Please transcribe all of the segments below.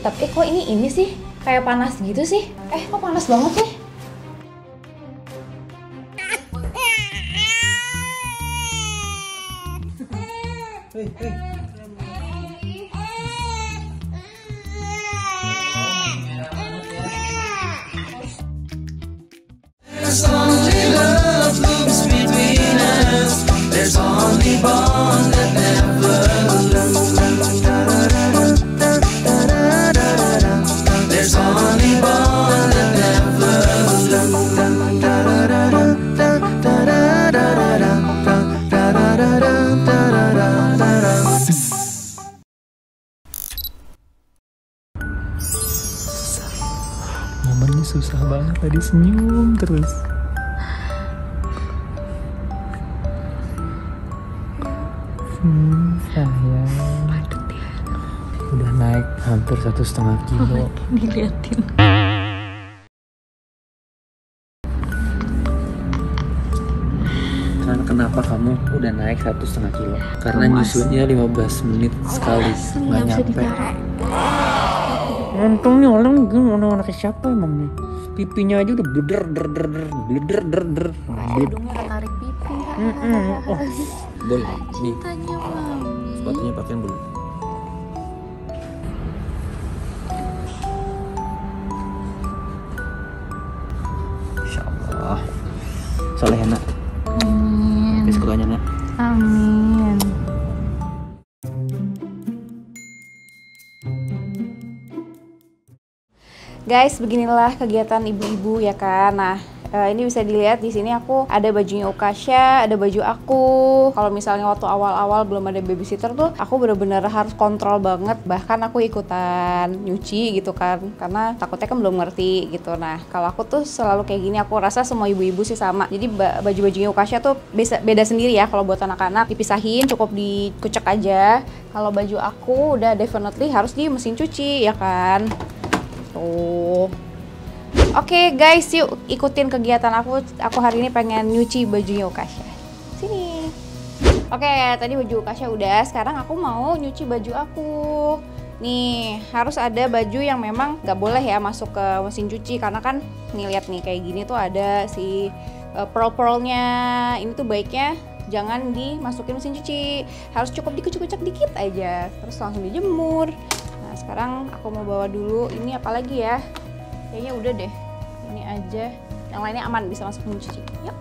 Tapi kok ini sih kayak panas gitu sih? Kok panas banget sih? Momennya susah banget tadi, senyum terus. Sayang. Padat ya. Udah naik hampir 1,5 kilo. Diliatin. Kenapa kamu udah naik 1,5 kilo? Karena nyusunya 15 menit sekali, nggak nyampe. Untung nih orang gimana anak siapa emang nih? Pipinya aja udah bleder. Hidungnya udah tarik pipi. Oh, boleh nih. Cintanya mami. Sepatunya pakein dulu. Insya Allah. Solehana. Amin. Sukanya nak. Amin. Guys, beginilah kegiatan ibu-ibu ya kan. Nah, ini bisa dilihat di sini aku ada bajunya Ukasha, ada baju aku. Kalau misalnya waktu awal-awal belum ada babysitter tuh, aku bener-bener harus kontrol banget. Bahkan aku ikutan nyuci gitu kan, karena takutnya kan belum ngerti gitu. Nah, kalau aku tuh selalu kayak gini. Aku rasa semua ibu-ibu sih sama. Jadi baju-bajunya Ukasha tuh beda sendiri ya. Kalau buat anak-anak dipisahin, cukup dikucek aja. Kalau baju aku udah definitely harus di mesin cuci ya kan. Tuh. Oke guys, yuk ikutin kegiatan aku. Aku hari ini pengen nyuci bajunya Ukasha. Sini. Oke, tadi baju Ukasha udah. Sekarang aku mau nyuci baju aku. Nih, harus ada baju yang memang gak boleh ya masuk ke mesin cuci. Karena kan, nih lihat nih kayak gini tuh ada si pearl-pearlnya. Ini tuh baiknya jangan dimasukin mesin cuci. Harus cukup dikucek-kucek dikit aja. Terus langsung dijemur. Nah, sekarang aku mau bawa dulu. Ini apa lagi ya? Kayaknya udah deh, ini aja. Yang lainnya aman, bisa masuk mencuci. Yuk.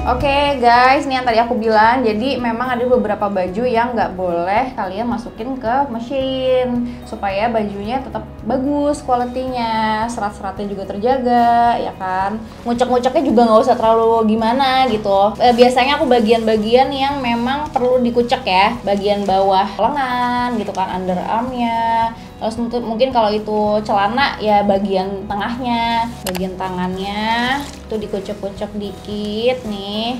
Oke guys, ini yang tadi aku bilang. Jadi memang ada beberapa baju yang nggak boleh kalian masukin ke mesin, supaya bajunya tetap bagus kualitinya, serat-seratnya juga terjaga, ya kan. Ngucek-nguceknya juga nggak usah terlalu gimana gitu. Biasanya aku bagian-bagian yang memang perlu dikucek ya, bagian bawah lengan gitu kan, underarmnya. Terus mungkin kalau itu celana ya bagian tengahnya, bagian tangannya itu dikucek-kucek dikit nih,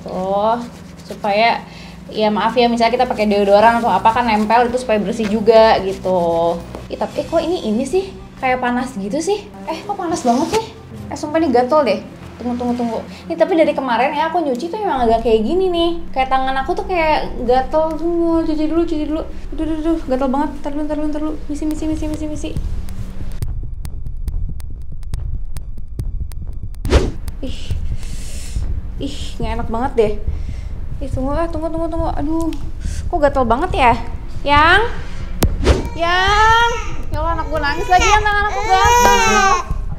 tuh supaya ya maaf ya misalnya kita pakai deodoran atau apa kan nempel itu supaya bersih juga gitu. Tapi kok ini sih kayak panas gitu sih? Kok panas banget sih? Sumpah nih gatel deh. Tunggu. Ini tapi dari kemarin ya aku nyuci tuh emang agak kayak gini nih. Kayak tangan aku tuh kayak gatel. Tunggu, cuci dulu. Aduh, gatel banget. Ntar dulu. Misi. Ih, nggak enak banget deh. Tunggu. Aduh, kok gatel banget ya? Yang? Ya Allah, anak gue nangis lagi yang tangan aku gatel.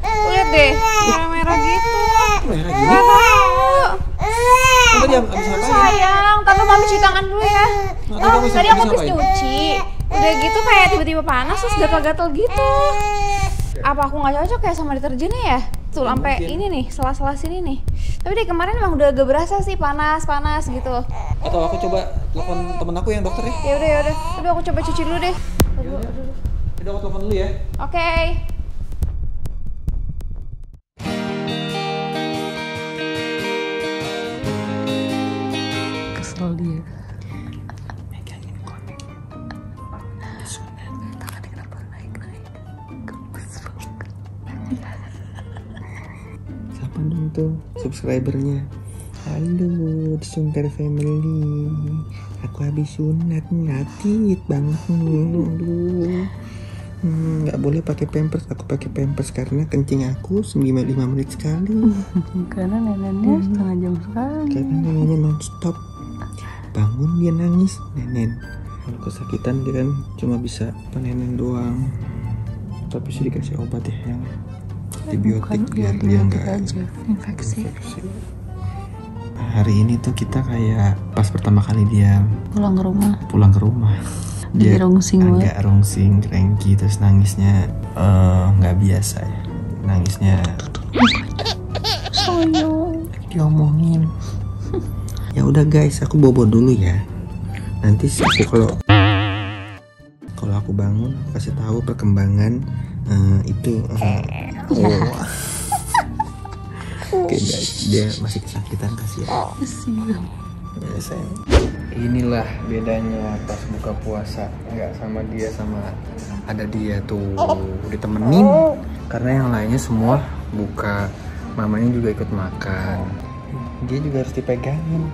Lihat deh, merah-merah gitu. Merah gitu? Tadi abis ngapain? Sayang, ntar mami cuci tangan dulu ya. Tadi aku habis nyuci. Udah gitu kayak tiba-tiba panas terus gatal-gatal gitu. Apa aku nggak cocok ya sama deterjennya ya? Tuh sampai ini nih, sela-sela sini nih. Tapi dari kemarin emang udah agak berasa sih panas gitu. Atau aku coba telepon temen aku yang dokter ya? Ya udah. Tapi aku coba cuci dulu deh. Udah aku telepon dulu ya. Oke. Kesel dia. Tangannya kenapa naik? Gemes banget. Siapa dong tuh subscribernya? Halo, Sungkar Family. Aku habis sunat, ngatit banget nih. Aduh. Nggak boleh pakai pampers. Aku pakai pampers karena kencing aku 5 menit sekali. Karena neneknya setengah jam sekali. Karena neneknya non-stop. Bangun dia nangis, nenen. Kalau kesakitan dia kan cuma bisa penenen doang. Tapi sih dikasih obat ya yang antibiotik biar dia nggak infeksi. Hari ini tuh kita kayak pas pertama kali dia pulang ke rumah dia agak rungsing, cranky, terus nangisnya nggak biasa ya, nangisnya lagi diomongin. Ya udah guys, aku bobo dulu ya. Nanti sih kalau aku bangun aku kasih tahu perkembangan itu. Oke guys, dia masih kesakitan, kasihan. Ya, sayang. Inilah bedanya pas buka puasa, nggak sama dia, sama ada dia tuh ditemenin. Karena yang lainnya semua buka, mamanya juga ikut makan. Dia juga harus dipegangin.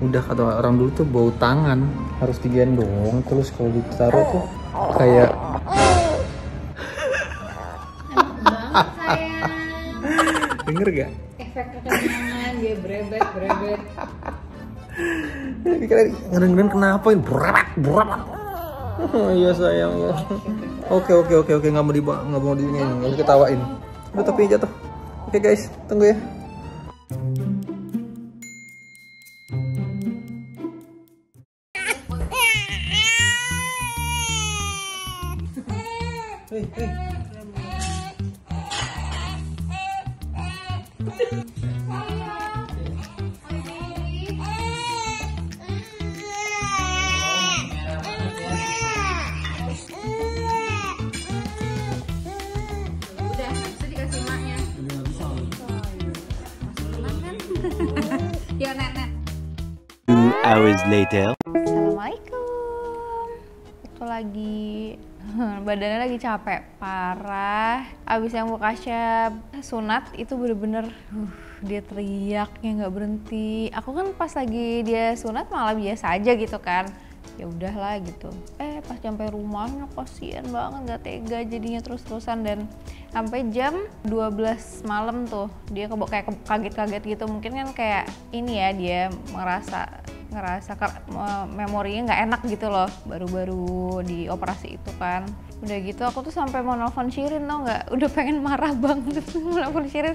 Udah kata orang dulu tuh bau tangan, harus digendong. Terus kalau ditaruh tuh kayak denger gak? Efek kekenyangan, dia berebet. Kalian ngeren-ngeren kenapa ini? Berat. Oh iya sayang ya. Oke, nggak mau di ini, nggak mau ketawain. Udah tapi jatuh. Oke guys, tunggu ya. Hey. Ya, Nenek. 2 hours later. Assalamualaikum. Itu lagi badannya lagi capek parah. Abis yang Bukasya sunat itu bener-bener dia teriaknya nggak berhenti. Aku kan pas lagi dia sunat malah biasa aja gitu kan. Ya udahlah gitu. Pas sampai rumahnya kasihan banget, nggak tega jadinya terus-terusan, dan sampai jam 12 malam tuh dia kayak kaget-kaget gitu. Mungkin kan kayak ini ya, dia ngerasa memorinya nggak enak gitu loh, baru-baru di operasi itu kan. Udah gitu aku tuh sampai mau nelfon Shirin, tau nggak, udah pengen marah banget mau nelfon Shirin.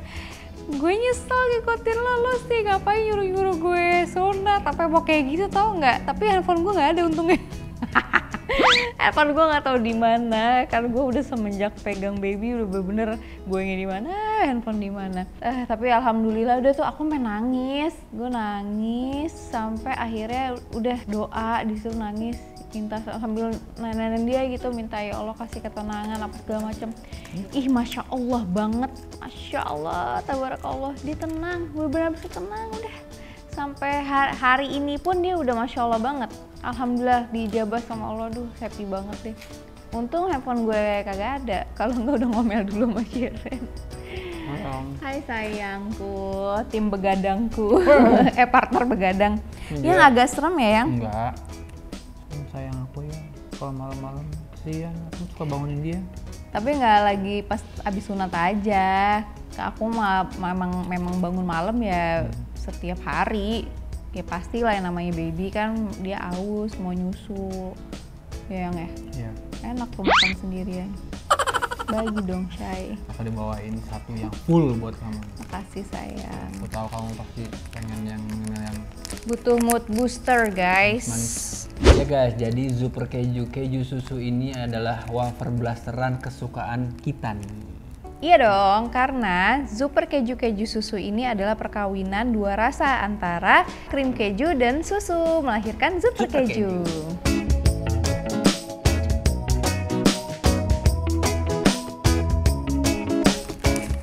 Gue nyesel ngikutin lo sih, ngapain nyuruh gue sunat, apa mau kayak gitu tau nggak. Tapi handphone gue nggak ada untungnya. Handphone gue nggak tahu di mana, kan gue udah semenjak pegang baby udah bener-bener gue di mana, handphone di mana. Tapi alhamdulillah udah tuh aku nangis, gue nangis sampai akhirnya udah doa, disuruh nangis, minta sambil nenek dia gitu, minta ya Allah kasih ketenangan apa segala macam. Masya Allah banget, Masya Allah, tabarakallah, dia tenang, gue benar-benar bisa tenang udah. Sampai hari ini pun dia udah Masya Allah banget. Alhamdulillah dijabah sama Allah, happy banget deh. Untung handphone gue kagak ada, kalau enggak udah ngomel dulu sama Shirin. Hai sayangku, tim begadangku, partner begadang. Yang agak serem ya yang? Enggak, sayang aku ya, kalau malam-malam kesian, aku suka bangunin dia. Tapi nggak lagi pas abis sunat aja, aku memang bangun malam ya setiap hari. Ya pastilah, yang namanya baby kan dia aus, mau nyusu. Ya yang ya? Iya. Enak tuh makan sendirian. Bagi dong, Shay. Aku dibawain satu yang full buat kamu. Makasih sayang. Aku tahu kamu pasti pengen yang butuh mood booster guys. Manis. Ya guys, jadi Super keju susu ini adalah wafer blasteran kesukaan kita nih. Iya dong, karena Super keju susu ini adalah perkawinan dua rasa antara krim keju dan susu, melahirkan Super keju.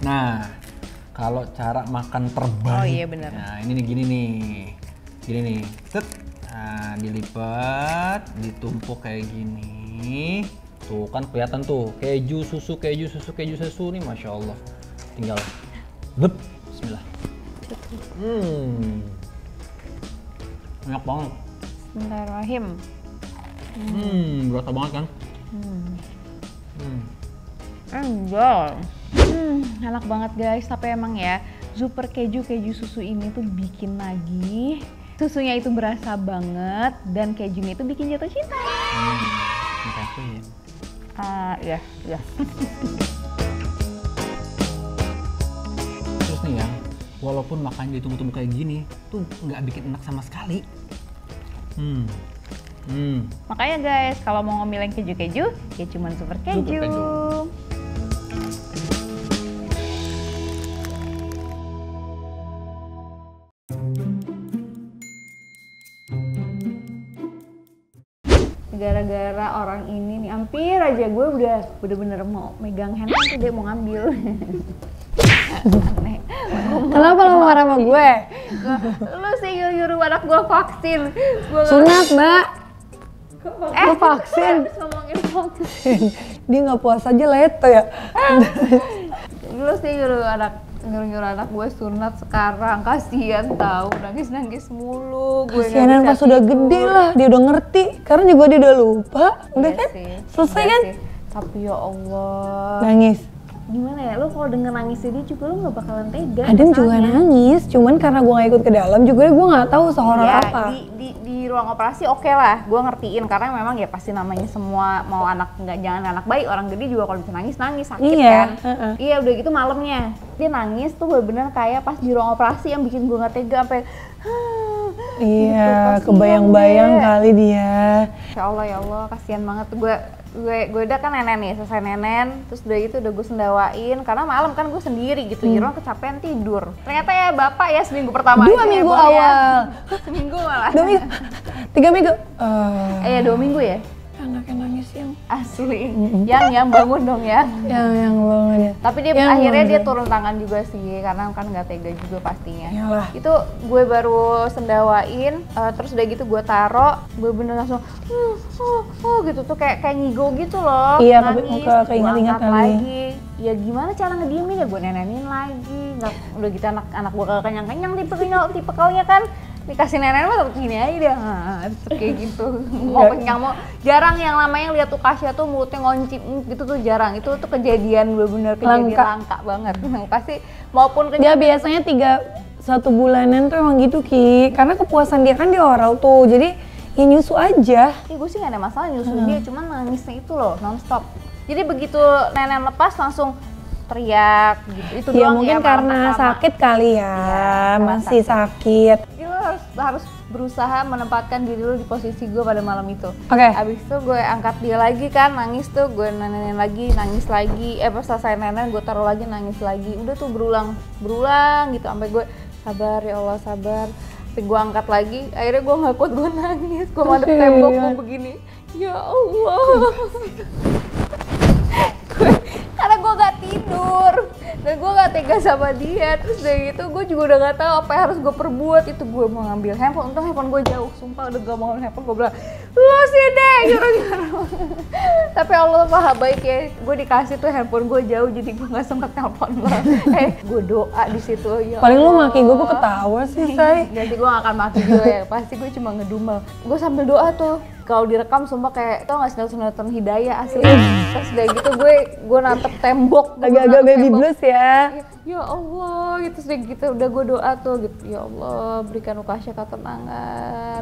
Nah, kalau cara makan terbaik. Oh iya benar. Nah, ini nih gini nih. Set. Nah, dilipat, ditumpuk kayak gini. Tuh kan kelihatan tuh keju susu nih, Masya Allah. Tinggal lep, bismillah. Enak banget. Bismillahirrahmanirrahim. Berasa banget kan? Enggak. Enak banget guys, tapi emang ya super keju susu ini tuh bikin nagih. Susunya itu berasa banget dan kejunya itu bikin jatuh cinta. Makasih. Iya. Terus nih ya, walaupun makan ditunggu-tunggu kayak gini, tuh nggak bikin enak sama sekali. Makanya guys, kalau mau ngemil yang keju-keju, ya cuman super keju. Super keju. Gara-gara orang ini nih, hampir aja gue udah bener-bener mau megang handphone tuh dia mau ngambil. Aneh. Kenapa lo marah sama gue? Lu sih nyuruh anak gue vaksin. Sunat, Mbak. Lo vaksin. Ngomongin vaksin. Dia nggak puasa aja leto ya. Lu sih nyuruh anak gue sunat sekarang, kasihan tahu nangis mulu. Gue Kasianan pas sudah gede lah, dia udah ngerti. Karena juga dia udah lupa, udah Iya kan? sih, Selesai iya kan? sih. Tapi ya Allah, Nangis. gimana ya, lu kalau denger nangisnya dia juga lu gak bakalan tega. Adam juga rasanya. nangis, cuman karena gue nggak ikut ke dalam juga gue nggak tahu sehoror Ya, apa. di ruang operasi oke lah, gue ngertiin karena memang ya pasti namanya semua mau anak nggak jangan anak bayi, orang gede juga kalau bisa nangis sakit Iya, kan. Iya udah gitu malamnya dia nangis tuh bener-bener kayak pas di ruang operasi yang bikin gue nggak tega sampai Iya, gitu, kebayang-bayang kasihan deh. kali dia. ya Allah kasihan banget gue udah kan nenen nih, selesai nenen terus udah gitu udah gue sendawain karena malam kan gue sendiri gitu. Iron kecapean tidur, ternyata ya bapak ya seminggu pertama 2 aja minggu hebohnya. awal. Seminggu malah 2 minggu. 3 minggu. 2 minggu ya Anaknya nangis yang asli. Yang bangun dong ya. yang bangun ya. Tapi dia Yang akhirnya dia bangun. turun tangan juga sih karena kan nggak tega juga pastinya. Iyalah. Itu gue baru sendawain, terus udah gitu gue taro, gue bener langsung gitu tuh kayak ngigo gitu loh. Iya, nangis, keinget-inget gue angkat kali. lagi. Ya gimana cara ngediemin ya, gue nenenin lagi. Nggak, udah gitu anak gue kagak kenyang tipe kalnya kan. Dikasih nenek mah tetep gini aja deh, kayak gitu. Mau kenyang mau, jarang yang namanya lihat tuh Kasya tuh mulutnya ngoncip gitu tuh jarang. Itu tuh kejadian bener-bener kejadian langka banget. Pasti maupun Dia biasanya 1 bulanan tuh emang gitu Ki, karena kepuasan dia kan di oral tuh, jadi ya nyusu aja. gue sih gak ada masalah nyusul dia, cuman nangisnya itu loh nonstop. Jadi begitu nenek lepas langsung teriak gitu. Itu Ya doang mungkin ya, malam karena pertama. sakit kali ya, Iya, masih sakit. Jadi lo harus berusaha menempatkan diri lo di posisi gue pada malam itu. Oke. Abis itu gue angkat dia lagi kan, nangis tuh, gue nenenin lagi, nangis lagi. Pas selesai nenen gue taruh lagi, nangis lagi. Udah tuh berulang gitu sampai gue sabar ya Allah sabar. Tapi gue angkat lagi, akhirnya gue nggak kuat, gue nangis, gue madep tembok gue begini. Ya Allah. Karena gue gak tidur dan gue gak tega sama dia. Terus dari itu gue juga udah gak tahu apa yang harus gue perbuat. Itu gue mau ngambil handphone, untung handphone gue jauh, sumpah udah gak mau ngambil handphone. Gue bilang lu sih deh nyuruh. Tapi Allah maha baik ya, gue dikasih tuh handphone gue jauh jadi gue gak sempet telepon lo. Gue doa di situ ya Paling lu Allah. maki gue ketawa sih say. Gak sih, gue gak akan maki juga ya, pasti gue cuma ngedumel. Gue sambil doa tuh, kalau direkam sumpah kayak, tau gak sinetron Hidayah asli. Terus udah gitu gue nantep tembok. Agak-agak baby blues ya. Ya Allah, gitu sih gitu. Udah gue doa tuh gitu. Ya Allah, berikan Ukasya ketenangan,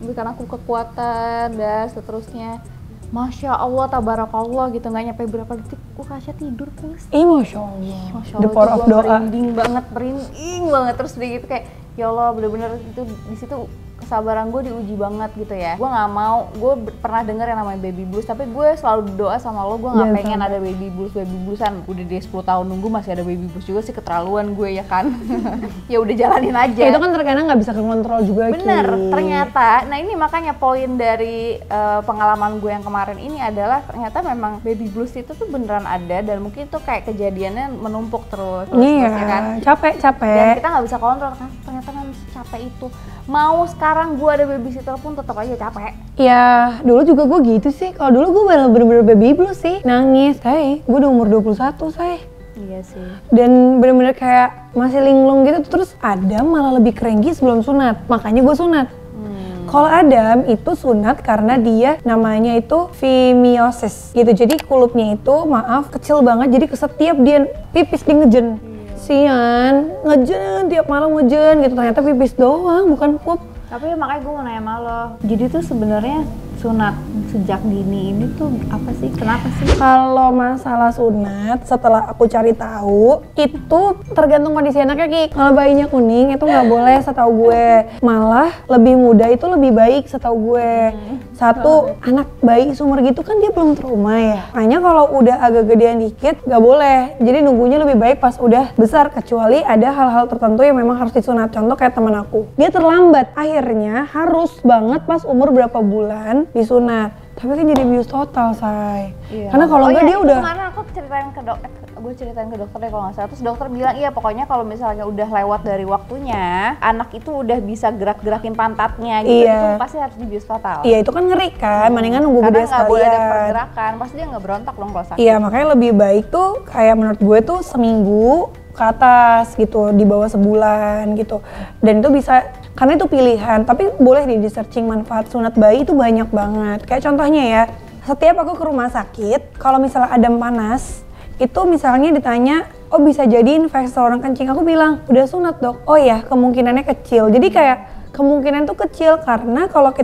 berikan aku kekuatan dan seterusnya. Masya Allah, tabarakallah gitu, nggak nyampe berapa detik Ukasya tidur terus. Masya Allah. Masya The Allah, power itu of gua doa. merinding banget terus dia gitu kayak ya Allah bener-bener itu di situ kesabaran gue diuji banget gitu ya. Gue nggak mau, gue pernah denger yang namanya baby blues, tapi gue selalu doa sama lo, gue nggak Jangan pengen sampai. ada baby bluesan. Udah dia 10 tahun nunggu masih ada baby blues juga sih, keterlaluan gue ya kan. Ya udah jalanin aja. Ya, itu kan terkadang nggak bisa kontrol juga Ki. Bener, ternyata, nah ini makanya poin dari pengalaman gue yang kemarin ini adalah ternyata memang baby blues itu tuh beneran ada dan mungkin tuh kayak kejadiannya menumpuk terus Iya, ya kan. Dan capek. kita nggak bisa kontrol kan, ternyata kan capek itu. Mau sekarang gue ada babysitter pun tetap aja capek. Ya, dulu juga gue gitu sih. Kalau dulu gue bener-bener baby blues sih. Nangis, gue udah umur 21, Iya sih. Dan bener-bener kayak masih linglung gitu. Terus Adam malah lebih kerenggi sebelum sunat. Makanya gue sunat. Kalau Adam itu sunat karena dia namanya itu fimiosis gitu. Jadi kulupnya itu kecil banget. Jadi setiap dia pipis dia ngejen. Sian, ngejen tiap malam ngejen gitu. Ternyata pipis doang, bukan pup. Tapi makanya gue mau nanya sama lo. Jadi tuh sebenarnya sunat sejak dini ini tuh apa sih? Kenapa sih? Kalau masalah sunat, setelah aku cari tahu, itu tergantung kondisi anaknya, Ki. Kalau bayinya kuning itu nggak boleh setahu gue. Malah lebih muda itu lebih baik setahu gue. Satu, anak bayi seumur gitu kan dia belum trauma ya. Makanya kalau udah agak gedean dikit nggak boleh. Jadi nunggunya lebih baik pas udah besar, kecuali ada hal-hal tertentu yang memang harus disunat. Contoh kayak teman aku, dia terlambat, akhirnya harus banget pas umur berapa bulan disunat. Tapi kan jadi bius total, say. Iya. Karena kalau enggak dia udah. Kemarin aku ceritain ke dokter deh kalau nggak salah. Terus dokter bilang iya pokoknya kalau misalnya udah lewat dari waktunya, anak itu udah bisa gerak-gerakin pantatnya gitu. Iya. Itu pasti harus dibius total. Iya itu kan ngeri kan, mendingan nunggu gede sekalian. Karena nggak boleh ada pergerakan, pasti dia nggak berontak dong kalau sakit. Iya makanya lebih baik tuh kayak menurut gue tuh seminggu ke atas gitu, di bawah sebulan gitu. Dan itu bisa, karena itu pilihan, tapi boleh di searching manfaat sunat bayi itu banyak banget. Kayak contohnya ya, setiap aku ke rumah sakit, kalau misalnya Adam panas, itu misalnya ditanya, oh bisa jadi infeksi saluran kencing, aku bilang, udah sunat dok. Oh ya, kemungkinannya kecil. Jadi kayak kemungkinan tuh kecil karena kalau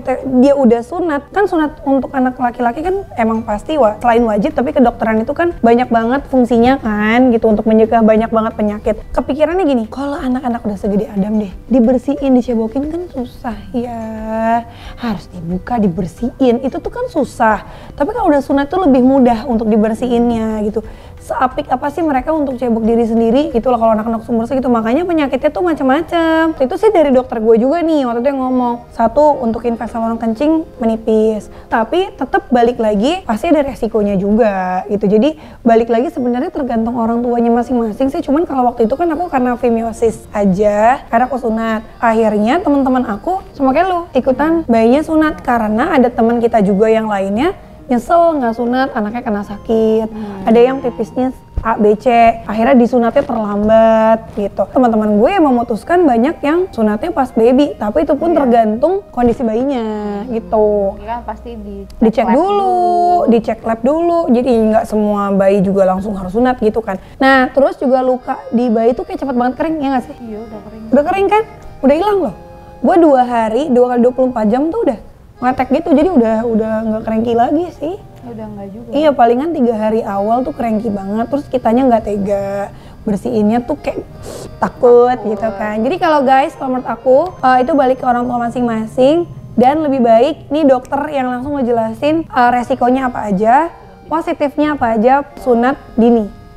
dia udah sunat, kan sunat untuk anak laki-laki kan emang pasti selain wajib, tapi kedokteran itu kan banyak banget fungsinya kan gitu, untuk mencegah banyak banget penyakit. Kepikirannya gini, kalau anak-anak udah segede Adam deh, dibersihin, dicebokin kan susah ya, harus dibuka, dibersihin, itu tuh kan susah. Tapi kalau udah sunat tuh lebih mudah untuk dibersihinnya gitu. Seapik apa sih mereka untuk cebok diri sendiri gitu loh kalau anak-anak umur segitu. Makanya penyakitnya tuh macam-macam. Itu sih dari dokter gue juga nih waktu itu yang ngomong. Satu, untuk infeksi saluran kencing menipis. Tapi tetap balik lagi pasti ada resikonya juga gitu. Jadi balik lagi sebenarnya tergantung orang tuanya masing-masing sih. Cuman kalau waktu itu kan aku karena fimiosis aja, karena aku sunat. Akhirnya teman-teman aku sama kayak lu ikutan bayinya sunat karena ada teman kita juga yang lainnya nyesel nggak sunat, anaknya kena sakit. Ada yang pipisnya A, B, C, akhirnya disunatnya terlambat gitu. Teman-teman gue yang memutuskan banyak yang sunatnya pas baby, tapi itu pun tergantung kondisi bayinya gitu. Iya kan pasti dicek dulu, dicek lab dulu. Jadi nggak semua bayi juga langsung harus sunat gitu kan. Nah terus juga luka di bayi tuh kayak cepet banget kering, ya nggak sih? Iya udah kering. Udah kering kan? Udah hilang loh. Gue 2 hari, 2 kali 24 jam tuh udah ngetek gitu, jadi udah nggak cranky lagi sih. Udah nggak juga. Iya palingan 3 hari awal tuh cranky banget, terus kitanya nggak tega bersihinnya tuh kayak takut gitu kan. Jadi kalau guys, kalau menurut aku itu balik ke orang tua masing-masing, dan lebih baik nih dokter yang langsung ngejelasin resikonya apa aja, positifnya apa aja sunat dini.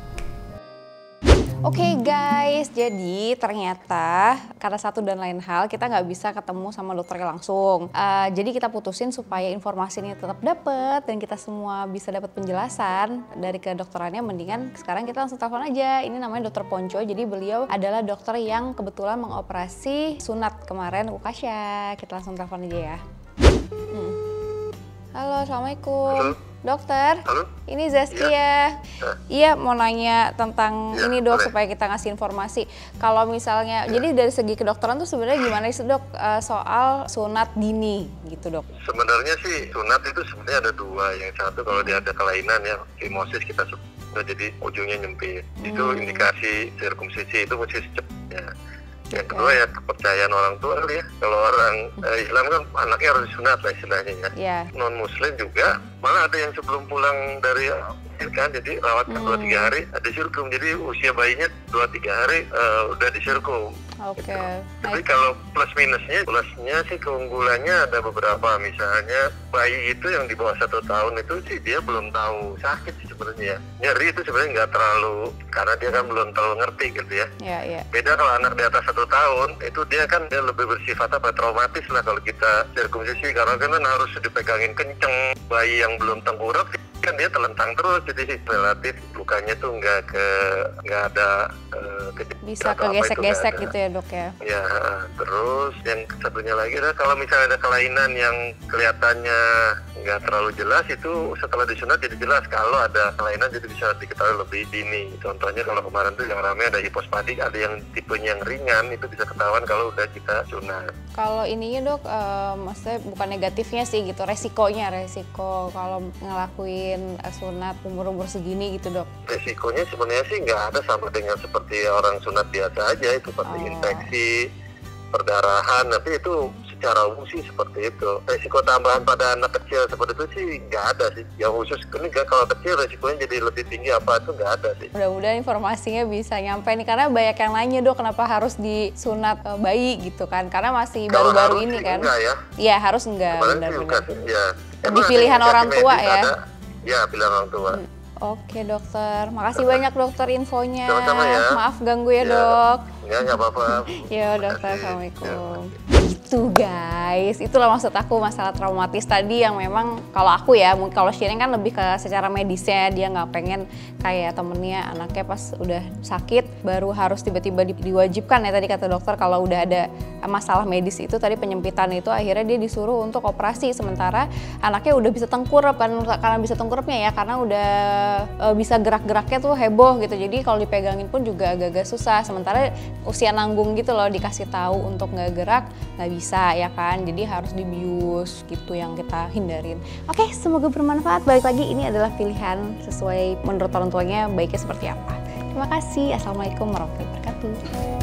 Oke guys, jadi ternyata karena satu dan lain hal kita nggak bisa ketemu sama dokternya langsung. Jadi kita putusin supaya informasi ini tetap dapet dan kita semua bisa dapat penjelasan dari kedokterannya. Mendingan sekarang kita langsung telepon aja. Ini namanya Dokter Ponco. Jadi beliau adalah dokter yang kebetulan mengoperasi sunat kemarin Ukasha. Kita langsung telepon aja ya. Halo, assalamualaikum. Halo. Dokter, Halo? ini Zaskia. Iya, mau nanya tentang ini dok, supaya kita ngasih informasi. Kalau misalnya, jadi dari segi kedokteran tuh sebenarnya gimana sih dok soal sunat dini gitu dok? Sebenarnya sih sunat itu sebenarnya ada 2. Yang satu kalau dia ada kelainan ya, fimosis kita sebut, jadi ujungnya nyempit. Itu indikasi sirkumsisi, itu mesti secepatnya. Yang kedua ya kepercayaan orang tua kali ya. Kalau orang Islam kan anaknya harus disunat lah istilahnya ya. Yeah. Non Muslim juga malah ada yang sebelum pulang dari kan, jadi rawatkan 2-3 hari disirkum. Jadi usia bayinya 2-3 hari udah disirkum. Oke. Tapi kalau plusnya sih keunggulannya ada beberapa. Misalnya bayi itu yang di bawah 1 tahun itu sih dia belum tahu sakit sih sebenarnya. Nyeri itu sebenarnya nggak terlalu, karena dia kan belum terlalu ngerti gitu ya. Iya. Beda kalau anak di atas 1 tahun itu dia lebih bersifat traumatis lah kalau kita sirkumsisi, karena kan harus dipegangin kenceng. Bayi yang belum tengkurap kan dia telentang terus, jadi relatif lukanya tuh nggak ada bisa kegesek-gesek gitu ya dok ya. Ya, terus yang satunya lagi adalah kalau misalnya ada kelainan yang kelihatannya nggak terlalu jelas, itu setelah disunat jadi jelas. Kalau ada kelainan jadi bisa diketahui lebih dini. Contohnya kalau kemarin tuh yang ramai ada hipospadik, ada yang tipenya yang ringan, itu bisa ketahuan kalau udah kita sunat. Kalau ininya dok, maksudnya bukan negatifnya sih gitu, resiko kalau ngelakuin sunat umur segini gitu dok. Resikonya sebenarnya sih nggak ada, sama dengan seperti orang sunat biasa aja, itu seperti infeksi, perdarahan, tapi itu secara umum sih seperti itu. Resiko tambahan pada anak kecil seperti itu sih nggak ada sih. Yang khusus ini kalau kecil resikonya jadi lebih tinggi apa itu nggak ada sih. Mudah-mudahan informasinya bisa nyampe nih, karena banyak yang nanya dok kenapa harus disunat bayi gitu kan, karena masih baru-baru ini kan. Enggak ya? Iya harus enggak, benar-benar. Ya. Lebih pilihan orang tua ya? Ya, pilihan orang tua. Oke dokter, makasih banyak dokter infonya. Sama-sama ya. Maaf ganggu ya dok. Ya nggak apa-apa. Ya dokter, assalamualaikum. Itu guys, itulah maksud aku masalah traumatis tadi yang memang kalau aku ya, kalau Shirin kan lebih ke secara medisnya, dia nggak pengen kayak temennya anaknya pas udah sakit baru harus tiba-tiba diwajibkan ya tadi kata dokter, kalau udah ada masalah medis itu tadi penyempitan itu akhirnya dia disuruh untuk operasi, sementara anaknya udah bisa tengkurap kan, karena bisa tengkurapnya ya karena udah bisa gerak-geraknya tuh heboh gitu, jadi kalau dipegangin pun juga agak-agak susah, sementara usia nanggung gitu loh dikasih tahu untuk nggak gerak nggak bisa ya kan, jadi harus dibius gitu yang kita hindarin. Oke, semoga bermanfaat. Balik lagi, ini adalah pilihan sesuai menurut orang tuanya baiknya seperti apa. Terima kasih. Assalamualaikum warahmatullahi wabarakatuh.